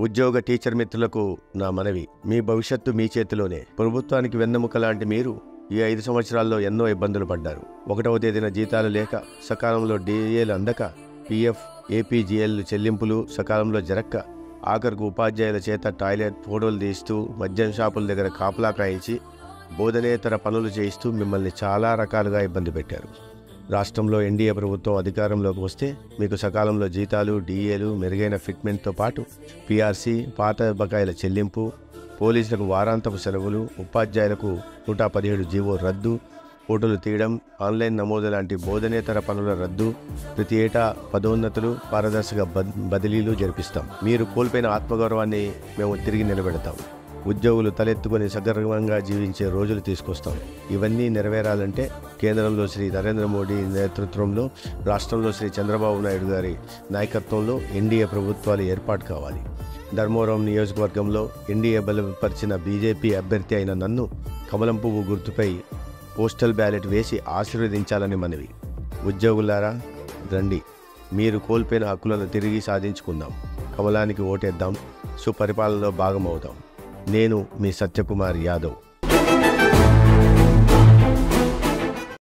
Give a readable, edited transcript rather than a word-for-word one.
ఉద్యోగ టీచర్ మిత్రులకు నా మనవి, మీ భవిష్యత్తు మీ చేతిలోనే. ప్రభుత్వానికి వెన్నెముక లాంటి మీరు ఈ 5 సంవత్సరాల్లో ఎన్నో ఇబ్బందులు పడ్డారు. 1వ తేదీన జీతాలు లేక, సకాలంలో డిఏలు అందక, పీఎఫ్, ఏపీజీఎల్ చెల్లింపులు సకాలంలో జరక్క, ఆఖరుకు ఉపాధ్యాయుల చేత టాయిలెట్ ఫోటోలు తీస్తూ, మద్యం షాపుల దగ్గర కాపలా కాయించి, బోధనేతర పనులు చేయిస్తూ మిమ్మల్ని చాలా రకాలుగా ఇబ్బంది పెట్టారు. రాష్ట్రంలో ఎన్డీఏ ప్రభుత్వం అధికారంలోకి వస్తే మీకు సకాలంలో జీతాలు, డిఏలు, మెరుగైన ఫిట్మెంట్తో పాటు పీఆర్సీ, పాత బకాయిల చెల్లింపు, పోలీసులకు వారాంతపు సెలవులు, ఉపాధ్యాయులకు 117 జీవో రద్దు, ఫోటోలు తీయడం, ఆన్లైన్ నమోదు లాంటి బోధనేతర పనుల రద్దు, ప్రతి ఏటా పదోన్నతులు, పారదర్శక బదిలీలు జరిపిస్తాం. మీరు కోల్పోయిన ఆత్మగౌరవాన్ని మేము తిరిగి నిలబెడతాం. ఉద్యోగులు తలెత్తుకొని సగర్వంగా జీవించే రోజులు తీసుకొస్తాం. ఇవన్నీ నెరవేరాలంటే కేంద్రంలో శ్రీ నరేంద్ర మోడీ నేతృత్వంలో, రాష్ట్రంలో శ్రీ చంద్రబాబు నాయుడు గారి నాయకత్వంలో ఎన్డీఏ ప్రభుత్వాలు ఏర్పాటు కావాలి. ధర్మవరం నియోజకవర్గంలో ఎన్డీఏ బలపరిచిన బీజేపీ అభ్యర్థి అయిన నన్ను కమలం పువ్వు గుర్తుపై పోస్టల్ బ్యాలెట్ వేసి ఆశీర్వదించాలని మనవి. ఉద్యోగులారా రండి, మీరు కోల్పోయిన హక్కులను తిరిగి సాధించుకుందాం. కమలానికి ఓటేద్దాం, సుపరిపాలనలో భాగమవుదాం. నేను మీ సత్యకుమార్ యాదవ్.